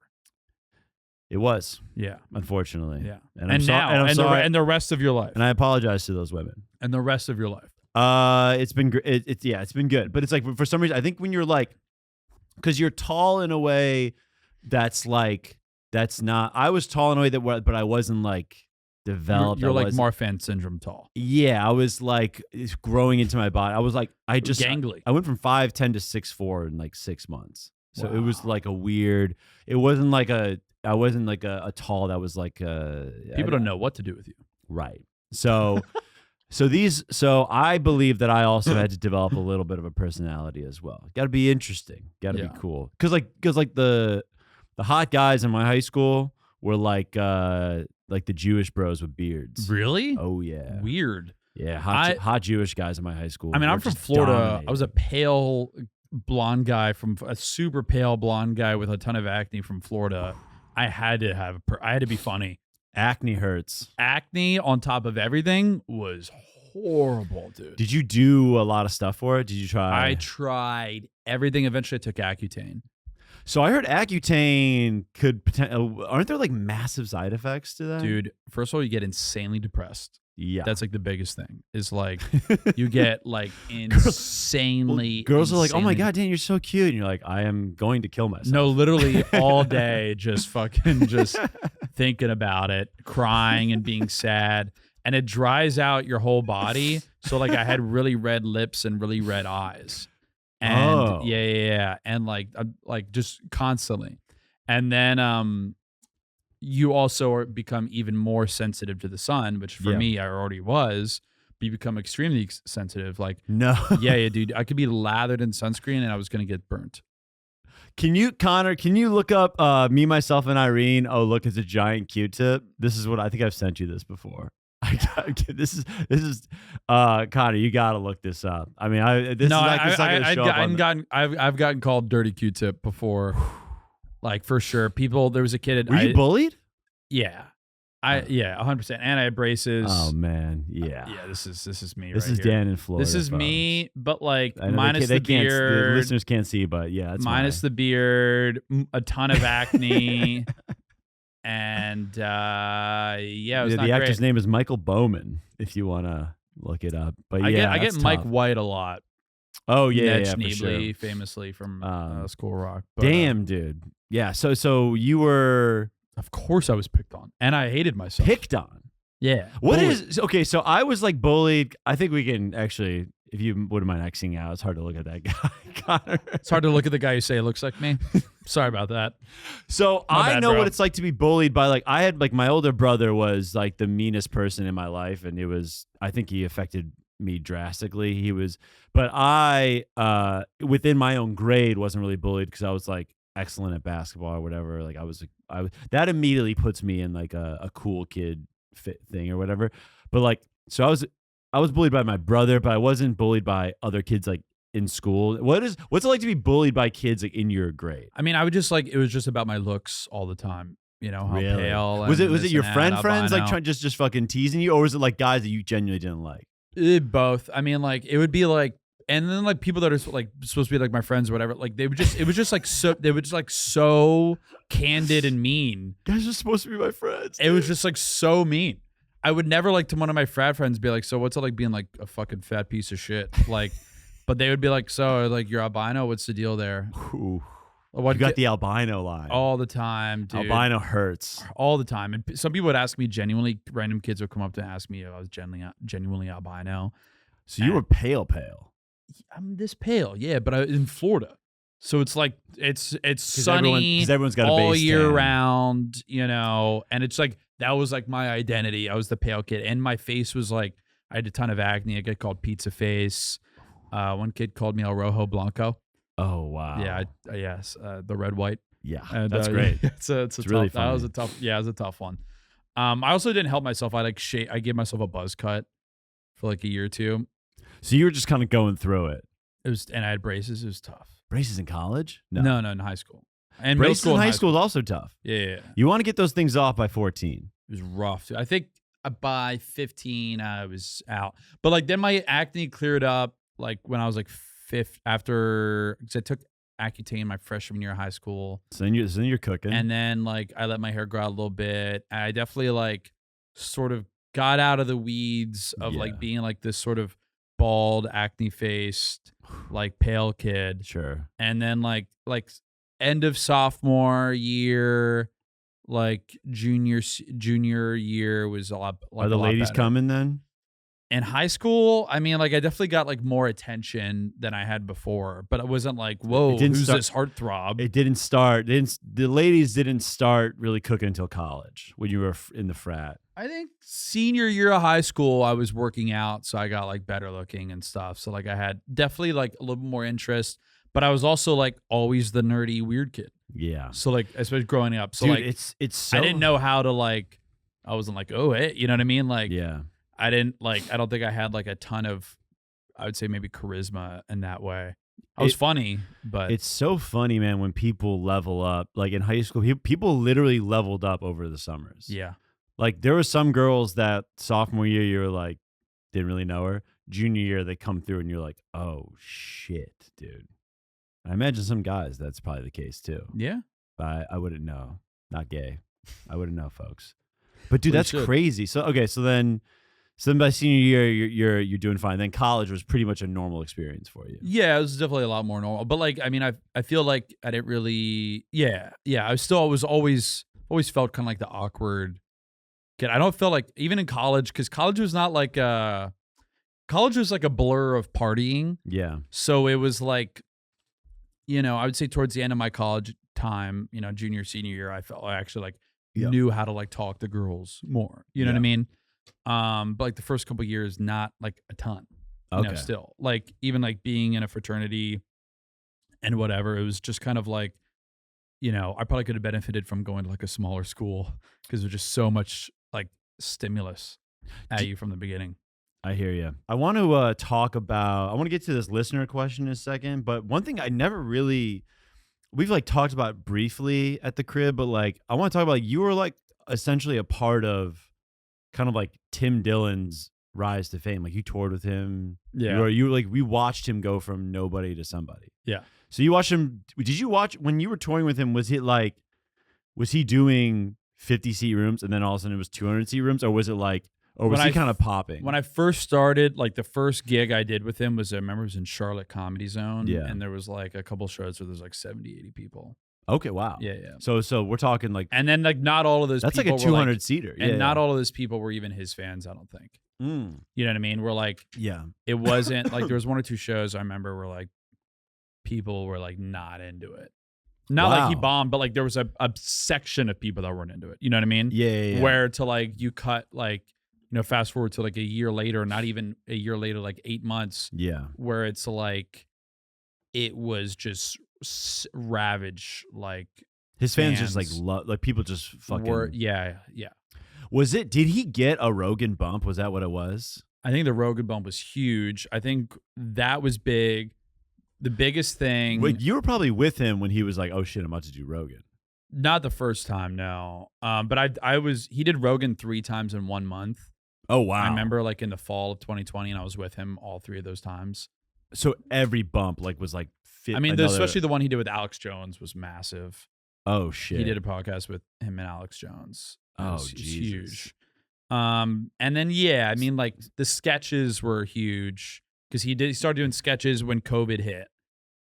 It was, Yeah. unfortunately. Yeah. And I'm sorry. And the rest of your life. And I apologize to those women. And the rest of your life. It's been it's been good, but it's like for some reason I think when you're like, because you're tall in a way that's not. I was tall in a way but I wasn't like developed. You're I like was, Marfan syndrome tall. Yeah, I was like it's growing into my body. I was like, Gangly. I went from 5'10" to 6'4" in like 6 months. So it was Wow. like a weird. It wasn't like I wasn't like a tall that was like People don't know what to do with you. right. So so I believe that I also had to develop a little bit of a personality as well. Got to be interesting. Got to Yeah. be cool. Cuz like the hot guys in my high school were like the Jewish bros with beards. Really? Oh yeah. Weird. Yeah, hot Jewish guys in my high school. I mean, were I'm from just Florida. dominating. I was a pale blonde guy a super pale blonde guy with a ton of acne from Florida. I had to be funny. Acne hurts. Acne on top of everything was horrible, dude. Did you do a lot of stuff for it? Did you try? I tried everything. Eventually, I took Accutane. So I heard Accutane could aren't there like massive side effects to that? Dude, first of all, you get insanely depressed. Yeah. That's like the biggest thing. Is like you get like Well, insanely. girls are like, "Oh my insanely- god, Dan, you're so cute." And you're like, "I am going to kill myself." No, literally all day, just fucking just thinking about it, crying and being sad. And it dries out your whole body. So like I had really red lips and really red eyes. And Oh. yeah. And like just constantly. And then you also become even more sensitive to the sun, which for Yeah. me I already was. But you become extremely sensitive. Like, No. yeah, dude. I could be lathered in sunscreen and I was gonna get burnt. Connor, can you look up Me, Myself, and Irene? Oh, look, it's a giant Q-tip. This is what I think I've sent you this before. This is Connor, you got to look this up. I mean, I've gotten called dirty Q-tip before, like for sure. There was a kid. Were you bullied? Yeah, 100%. And I had braces. Oh man, yeah. Yeah, this is me. This right is here. Dan in Florida. This is folks. me, but like I know minus they the can't, beard. the listeners can't see, but yeah, it's Minus the beard, a ton of acne, and it was not the actor's great. name is Michael Bowman. If you want to look it up, but I yeah, get that's Mike tough. White a lot. Oh yeah, Ned yeah, for Schneebly, sure. famously from School Rock. But, Damn, dude. Yeah. So you were of course I was picked on, and I hated myself. picked on. Yeah. What bullied. is okay? So I was like bullied. I think we can actually, if you wouldn't mind Xing out, it's hard to look at that guy, Connor. It's hard to look at the guy you say looks like me. Sorry about that. So My I bad, know bro. what it's like to be bullied by like I had like my older brother was like the meanest person in my life, and I think he affected me drastically. But I within my own grade wasn't really bullied because I was like excellent at basketball or whatever. Like that immediately puts me in like a cool kid fit thing or whatever. But like so I was bullied by my brother, but I wasn't bullied by other kids like in school. What's it like to be bullied by kids like in your grade? I mean, I would just it was just about my looks all the time. You know, how Really? pale. Was and it this your and friends that, like albino. trying just fucking teasing you, or was it like guys that you genuinely didn't like? Both. I mean, like it would be like, and then like people that are like supposed to be like my friends or whatever, like it was just like so candid and mean. Guys are supposed to be my friends. It was just like so mean. I would never like to one of my frat friends be like, so what's it like being like a fucking fat piece of shit? Like, but they would be like, so like you're albino, what's the deal there? Ooh, What you got the albino line. all the time, dude. Albino hurts. All the time. And some people would ask me genuinely, random kids would come up to ask me if I was genuinely albino. So you were pale. I'm this pale, yeah, but in Florida. So it's like it's sunny Because everyone's got a all base year tan. round, you know, and it's like that was like my identity. I was the pale kid, and my face was like I had a ton of acne. I get called pizza face. One kid called me El Rojo Blanco. Oh wow. Yeah, the red white. Yeah. And, That's great. It's a really tough, that was funny. it was a tough one. I also didn't help myself. I gave myself a buzz cut for like a year or two. So you were just kind of going through it. And I had braces. It was tough. Braces in college? No, in high school. And middle Braces school in and high school is also tough. Yeah. You want to get those things off by 14. It was rough. Dude. I think by 15, I was out. But like then my acne cleared up like when I was like because I took Accutane my freshman year of high school. So then you're cooking. And then like I let my hair grow out a little bit. I definitely like sort of got out of the weeds of Yeah. like being like this sort of bald, acne faced, like pale kid. Sure. And then like end of sophomore year, Like junior year was a lot. Like, Are the a lot ladies better. coming then? In high school, I mean, like I definitely got like more attention than I had before, but it wasn't like, whoa, didn't who's start- this heartthrob? It didn't start. The ladies didn't start really cooking until college when you were in the frat. I think senior year of high school, I was working out, so I got like better looking and stuff. So like I had definitely like a little bit more interest, but I was also like always the nerdy weird kid. Yeah. So like, especially growing up, so Dude, like it's so. I didn't know how to like. I wasn't like, oh, hey, you know what I mean? Like, Yeah. I didn't like. I don't think I had like a ton of, I would say maybe charisma in that way. I was funny, but It's so funny, man, when people level up. Like in high school, people literally leveled up over the summers. yeah, Like there were some girls that sophomore year you were like, didn't really know her. Junior year they come through and you're like, oh shit, dude. I imagine some guys that's probably the case too. yeah. But I wouldn't know. Not gay. I wouldn't know, folks. But dude, Well, you that's should. crazy. So okay, so then by senior year you're doing fine. Then college was pretty much a normal experience for you. Yeah, it was definitely a lot more normal. But like, I mean, I feel like I didn't really. Yeah. I was always felt kind of like the awkward kid. I don't feel like even in college, because college was not like college was like a blur of partying. Yeah. So it was like, I would say towards the end of my college time, junior, senior year, I felt I actually like Yep. knew how to like talk to girls more. You know what I Yeah. mean? But like the first couple years, not like a ton. Okay. Still like even like being in a fraternity and whatever, it was just kind of like, I probably could have benefited from going to like a smaller school because there's just so much like stimulus at you from the beginning. I hear you. I want to I want to get to this listener question in a second, but one thing I never really, we've like talked about briefly at the crib, but like I want to talk about, you were like essentially a part of kind of like Tim Dillon's rise to fame. Like you toured with him. Yeah. You were like, we watched him go from nobody to somebody. Yeah. So you watched him. Did you watch when you were touring with him? Was he doing 50-seat rooms and then all of a sudden it was 200-seat rooms, or was it like, or was he kind of popping? When I first started, like the first gig I did with him was, I remember it was in Charlotte Comedy Zone. Yeah. And there was like a couple shows where there's like 70, 80 people. Okay, wow. Yeah. So we're talking like, And then like not all of those that's like a people were, 200-seater. and not all of those people were even his fans, I don't think. Mm, You know what I mean? We're like, yeah. it wasn't like there was one or two shows I remember where like people were like not into it. Not like he Wow. bombed, but like there was a section of people that weren't into it. You know what I mean? Yeah. Where to like you cut like, fast forward to like a year later, not even a year later, like 8 months, Yeah. where it's like it was just ravage. Like His fans just like fans like people just fucking. yeah. Did he get a Rogan bump? Was that what it was? I think the Rogan bump was huge. I think that was big. The biggest thing. Wait, you were probably with him when he was like, "Oh shit, I'm about to do Rogan." Not the first time, no. But I was. He did Rogan 3 times in 1 month. Oh wow! I remember like in the fall of 2020, and I was with him all 3 of those times. So every bump like was like. I mean, especially the one he did with Alex Jones was massive. Oh shit! He did a podcast with him and Alex Jones. It Oh, was Jesus. huge. And then I mean, like the sketches were huge because he started doing sketches when COVID hit,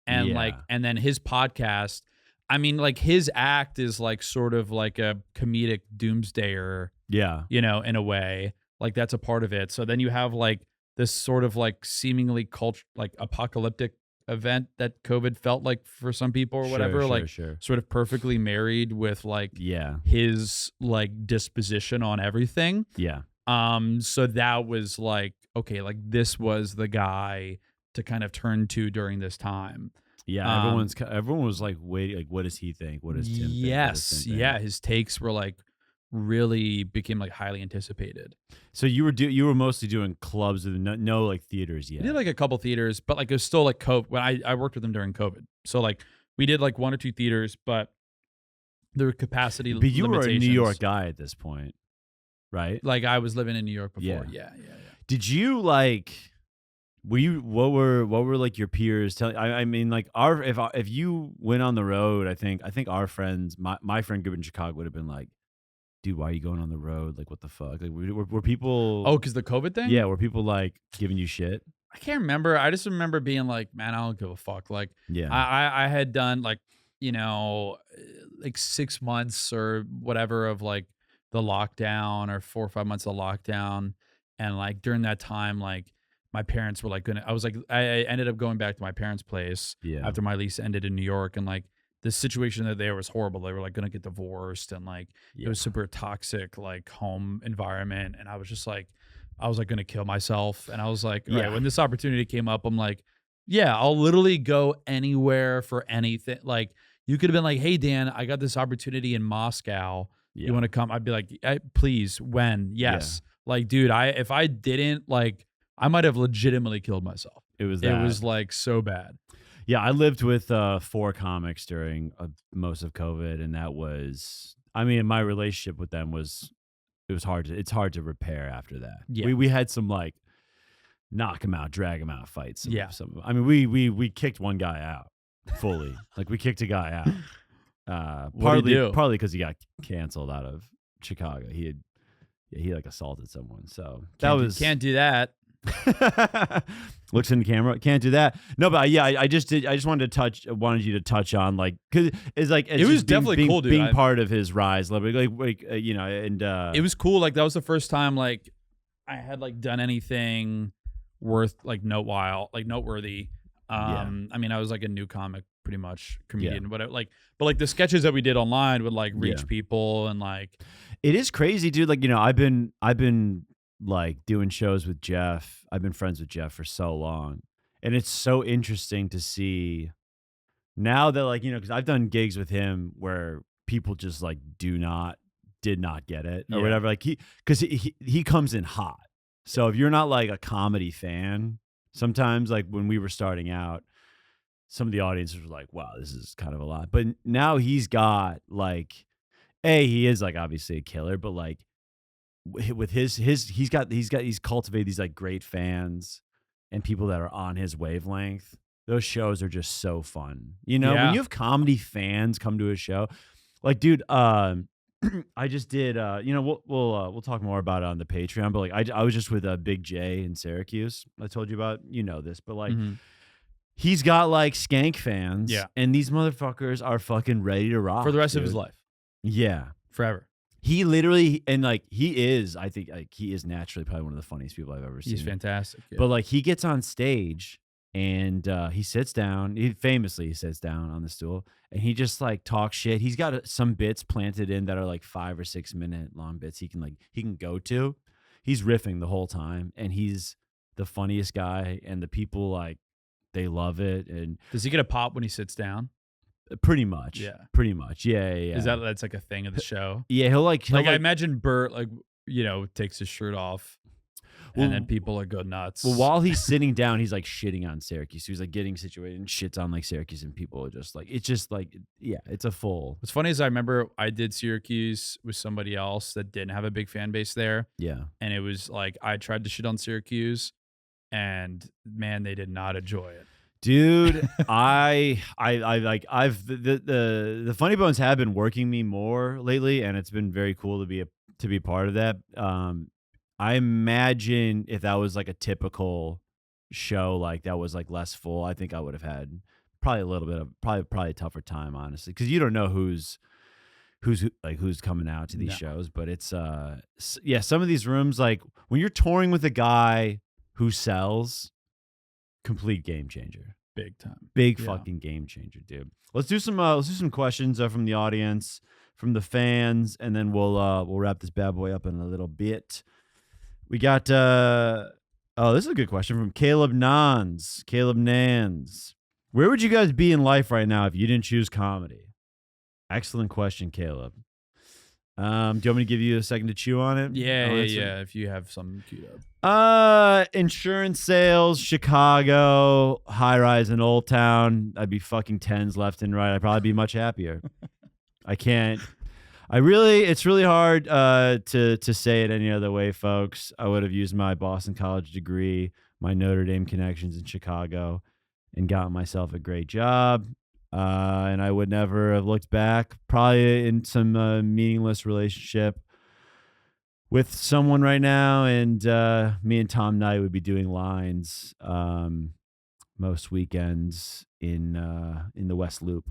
and Yeah. and then his podcast. I mean, like his act is like sort of like a comedic doomsdayer, Yeah. in a way. Like that's a part of it. So then you have like this sort of like seemingly like apocalyptic event that COVID felt like for some people or whatever. Sure. Sort of perfectly married with like Yeah. his like disposition on everything. Yeah. So that was like, okay, like this was the guy to kind of turn to during this time. Yeah. Everyone was like, wait, like, what does he think? What does Tim think? What does Yes. Tim think? Yeah. His takes were like really became like highly anticipated. So you were mostly doing clubs with no like theaters yet. We did like a couple theaters, but like it was still like COVID. When I worked with him during COVID, so like we did like 1 or 2 theaters, but there were capacity But you were a limitations. New York guy at this point, right? Like I was living in New York before. Yeah. Yeah. Did you like? What were like your peers telling? I mean, like if you went on the road, I think our friends, my friend group in Chicago would have been like, dude, why are you going on the road? Like, what the fuck? Like, were people? Oh, because the COVID thing? Yeah, were people like giving you shit? I can't remember. I just remember being like, man, I don't give a fuck. Like, Yeah, I had done like like 6 months or whatever of like the lockdown, or 4 or 5 months of lockdown. And like during that time, like my parents were like I ended up going back to my parents' place Yeah. after my lease ended in New York. And like the situation that there was horrible. They were like going to get divorced, and like it was super toxic, like home environment. And I was going to kill myself. And I was like, all right, when this opportunity came up, I'm like, yeah, I'll literally go anywhere for anything. Like you could have been like, hey, Dan, I got this opportunity in Moscow. You want to come? I'd be like, please, when? Yes. Like, dude, if I didn't, like, I might have legitimately killed myself. It was like so bad. Yeah, I lived with 4 comics during most of COVID, and that was, I mean, my relationship with them it's hard to repair after that. Yeah. We had some like knock him out, drag him out fights. I mean, we kicked one guy out fully. Like we kicked a guy out. Partly because he got canceled out of Chicago. He like assaulted someone. So can't do that. Looks in the camera. Can't do that. No, but I just wanted you to touch on like, because it's like it was definitely cool, dude. Being part of his rise, like and it was cool. Like that was the first time like I had like done anything worth like noteworthy. I mean, I was like a new comic, pretty much comedian, but like the sketches that we did online would like reach people, and like it is crazy, dude. Like I've been like doing shows with Jeff. I've been friends with Jeff for so long, and it's so interesting to see now that like because I've done gigs with him where people just like did not get it or whatever. Like he comes in hot. So if you're not like a comedy fan, sometimes like when we were starting out, some of the audiences were like, "Wow, this is kind of a lot." But now he's got like, he is like obviously a killer, but like with he's cultivated these like great fans and people that are on his wavelength. Those shows are just so fun. When you have comedy fans come to a show, like, dude, I just did we'll talk more about it on the Patreon, but like I was just with Big J in Syracuse. I told you about, this, but like he's got like skank fans, and these motherfuckers are fucking ready to rock for the rest of his life. Yeah, forever. He literally, and like I think like he is naturally probably one of the funniest people I've ever seen. He's fantastic. Yeah. But like he gets on stage and he sits down. He famously sits down on the stool and he just like talks shit. He's got some bits planted in that are like 5 or 6 minute long bits he can go to. He's riffing the whole time, and he's the funniest guy, and the people like they love it. And does he get a pop when he sits down? Pretty much. Pretty much. Yeah. Is that's like a thing of the show? Yeah, he'll like I imagine Bert like takes his shirt off, and then people like go nuts. Well, while he's sitting down, he's like shitting on Syracuse. So he's like getting situated and shits on like Syracuse, and people are just like, it's a full. What's funny is I remember I did Syracuse with somebody else that didn't have a big fan base there. Yeah. And it was like I tried to shit on Syracuse, and man, they did not enjoy it. Dude, the Funny Bones have been working me more lately, and it's been very cool to be part of that. I imagine if that was like a typical show, like that was like less full, I think I would have had probably a little bit of probably a tougher time, honestly, because you don't know who's coming out to these shows. But it's some of these rooms, like when you're touring with a guy who sells. Complete game changer. Big time. Fucking game changer, dude. Let's do some questions from the audience, from the fans, and then we'll wrap this bad boy up in a little bit. We got this is a good question from Caleb Nans. Where would you guys be in life right now if you didn't choose comedy? Excellent question, Caleb. Do you want me to give you a second to chew on it? Yeah. If you have something queued up. Insurance sales, Chicago, high rise in Old Town. I'd be fucking tens left and right. I'd probably be much happier. It's really hard to say it any other way, folks. I would have used my Boston College degree, my Notre Dame connections in Chicago, and gotten myself a great job. And I would never have looked back, probably in some meaningless relationship with someone right now. And me and Tom Knight would be doing lines most weekends in the West Loop.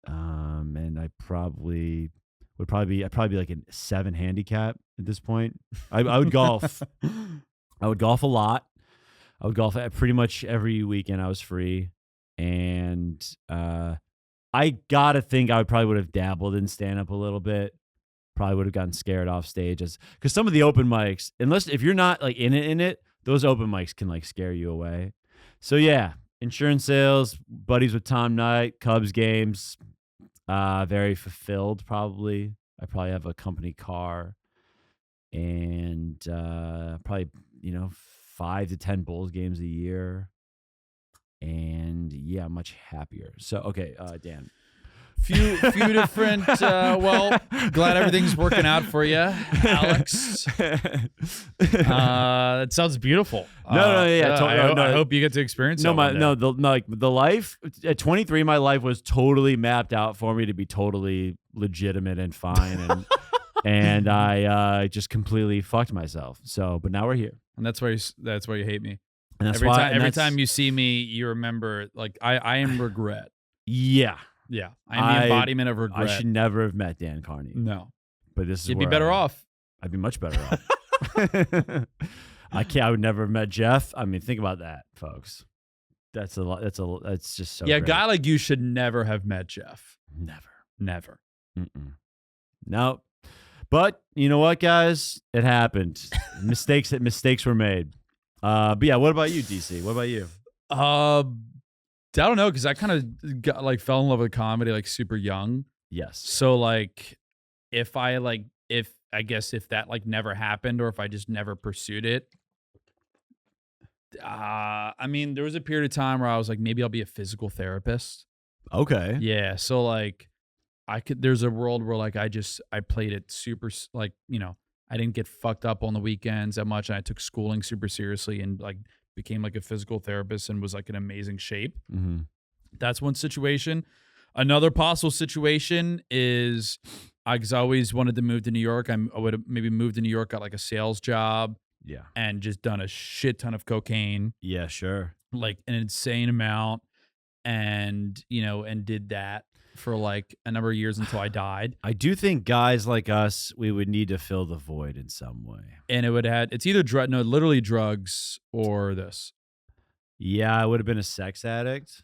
And I'd probably be like a 7 handicap at this point. I would golf. I would golf a lot. I would golf pretty much every weekend I was free. And I gotta think I would have dabbled in stand-up a little bit. Probably would have gotten scared off stage because some of the open mics, if you're not like in it, those open mics can like scare you away. So yeah, insurance sales, buddies with Tom Knight, Cubs games, very fulfilled probably. I probably have a company car and probably, 5 to 10 Bulls games a year. And yeah, much happier. So, okay, Dan. Few different. Well, glad everything's working out for you, Alex. That sounds beautiful. I hope you get to experience. The life at 23, my life was totally mapped out for me to be totally legitimate and fine, and I just completely fucked myself. So, but now we're here, and that's why you hate me. And that's every time you see me, you remember like I am regret. Yeah. Yeah, I'm the embodiment of regret. I should never have met Dan Carney. No, but this is you'd be better off. I'd be much better off. I would never have met Jeff. I mean, think about that, folks. That's a lot. That's just so. Yeah, a great. guy like you should never have met Jeff. Never. No. But you know what, guys? It happened. Mistakes were made. But yeah, what about you, DC? What about you? I don't know, because I kind of fell in love with comedy like super young. Yes. So like, if that like never happened, or if I just never pursued it, I mean, there was a period of time where I was like, maybe I'll be a physical therapist. Okay. Yeah. So like, there's a world where like I played it super, like, I didn't get fucked up on the weekends that much, and I took schooling super seriously and like became like a physical therapist and was like in amazing shape. Mm-hmm. That's one situation. Another possible situation is because I always wanted to move to New York. I would have maybe moved to New York, got like a sales job. Yeah. And just done a shit ton of cocaine. Yeah, sure. Like an insane amount. And, and did that for like a number of years until I died. I do think guys like us, we would need to fill the void in some way. And it's either literally drugs or this. Yeah, I would have been a sex addict.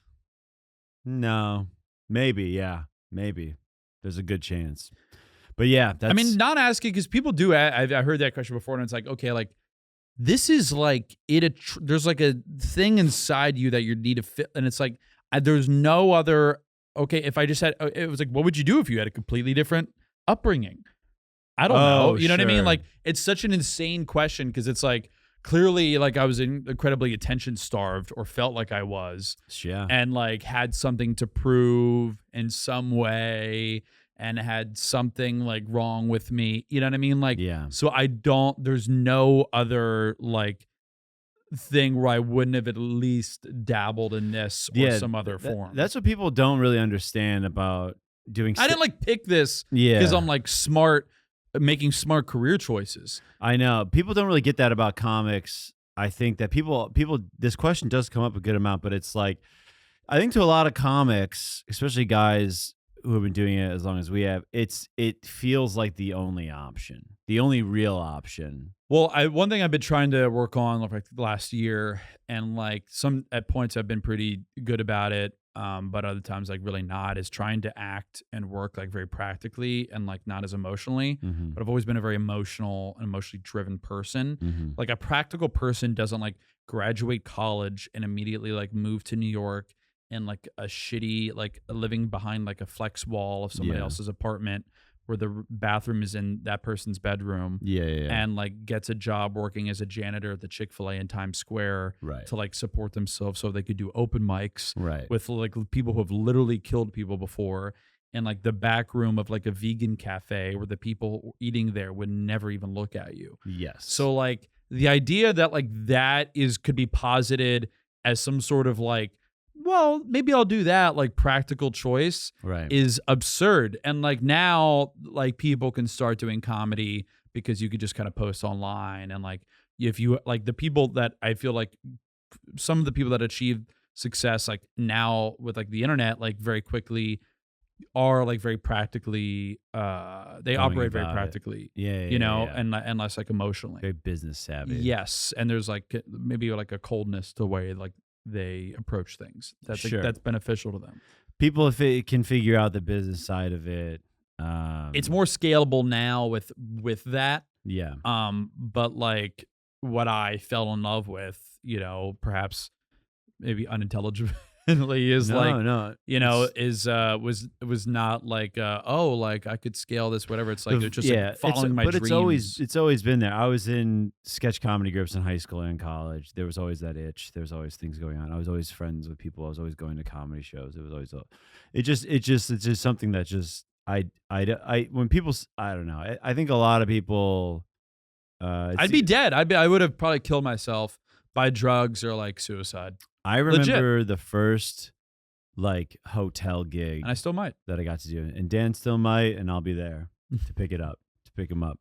No, maybe. Yeah, maybe. There's a good chance. But yeah, I mean, not asking, because people do. I heard that question before, and it's like, okay, like this is like there's like a thing inside you that you need to fit, and it's like there's no other. Okay, if I just had, it was like, what would you do if you had a completely different upbringing? I don't know. You know what I mean? Sure. Like, it's such an insane question, because it's like, clearly, like, I was incredibly attention starved, or felt like I was. Yeah. And like had something to prove in some way, and had something like wrong with me. You know what I mean? Like, yeah. So there's no other like thing where I wouldn't have at least dabbled in this or some other form. That's what people don't really understand about doing. I didn't like pick this Yeah. because I'm like smart, making smart career choices. I know. People don't really get that about comics. I think that people, this question does come up a good amount, but it's like, I think to a lot of comics, especially guys who have been doing it as long as we have, it feels like the only option, the only real option. Well, one thing I've been trying to work on like the last year, and like at points I've been pretty good about it, but other times like really not, is trying to act and work like very practically and like not as emotionally. Mm-hmm. But I've always been a very emotional and emotionally driven person. Mm-hmm. Like a practical person doesn't like graduate college and immediately like move to New York in like a shitty, like living behind like a flex wall of somebody else's apartment, where the bathroom is in that person's bedroom. Yeah. And like gets a job working as a janitor at the Chick-fil-A in Times Square, Right. to like support themselves so they could do open mics, Right. with like people who have literally killed people before, and like the back room of like a vegan cafe where the people eating there would never even look at you. Yes. So like the idea that like that could be posited as some sort of like, well, maybe I'll do that, like practical choice, right. is absurd. And like now, like people can start doing comedy because you could just kind of post online, and like if you like the people that I feel like some of the people that achieve success like now with like the internet, like very quickly are like very practically. They Going operate very about it. practically. Yeah, You know, yeah. and less like emotionally. Very business savvy. Yes, and there's like maybe like a coldness to the way like they approach things. That's Sure. that's beneficial to them. People, if it can figure out the business side of it, It's more scalable now with that. Yeah. But like what I fell in love with, you know, perhaps maybe unintelligibly is no. you know, It's- was not like oh, like I could scale this, whatever. It's like they're just like following my but dreams. it's always been there. I was in sketch comedy groups in high school and college. There was always that itch. There was always things going on. I was always friends with people. I was always going to comedy shows. It was always it's just something that just when people I don't know. I think a lot of people. I'd be dead. I would have probably killed myself by drugs or like suicide, I remember the first like hotel gig and I still might. that I got to do, and Dan still might, and I'll be there to pick him up.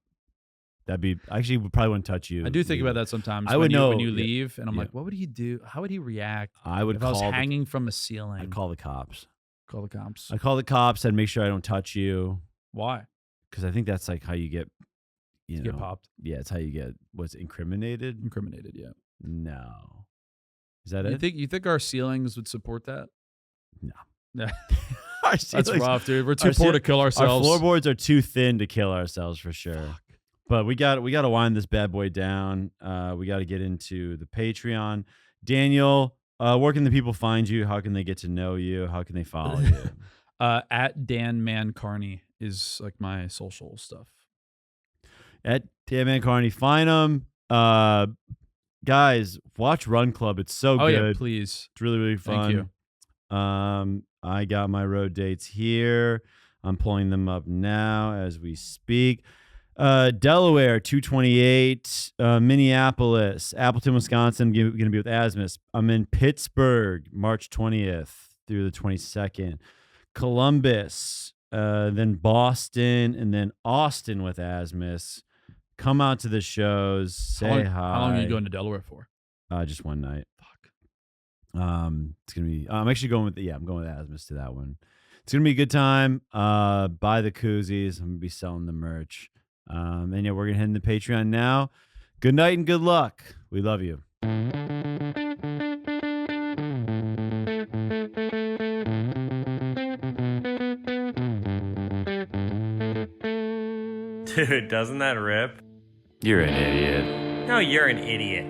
That'd be actually would probably wouldn't touch you. I do think about that sometimes. I when would you, know- when you yeah, leave, and I'm yeah. like, what would he do? How would he react I would if I was call hanging from a ceiling? I'd call the cops. Call the cops. I call the cops. I'd make sure I don't touch you Why? because I think that's like how you get, Get popped, Yeah, it's how you get what's incriminated. incriminated. Yeah. No, is that You it? think our ceilings would support that? No. Yeah. Our That's ceilings- rough, dude. We're too our poor ceil- to kill Our ourselves. floorboards are too thin to kill ourselves for sure. But we got to wind this bad boy down. We got to get into the Patreon. Daniel, where can the people find you? How can they get to know you? How can they follow you? At Dan Man Carney is like my social stuff. At Dan Man Carney, find them. Guys, watch Run Club. It's so Oh yeah, good. please. It's really, really fun. Thank you. I got my road dates here. I'm pulling them up now as we speak. Delaware, 228. Minneapolis, Appleton, Wisconsin, going to be with Asmus. I'm in Pittsburgh, March 20th through the 22nd. Columbus, then Boston, and then Austin with Asmus. Come out to the shows. Say hi. How long are you going to Delaware for? Just one night. Fuck. It's gonna be. I'm actually going with. I'm going with Asmus to that one. It's gonna be a good time. Buy the koozies. I'm gonna be selling the merch. And yeah, we're gonna head into Patreon now. Good night and good luck. We love you. Dude, doesn't that rip? You're an idiot. No, you're an idiot.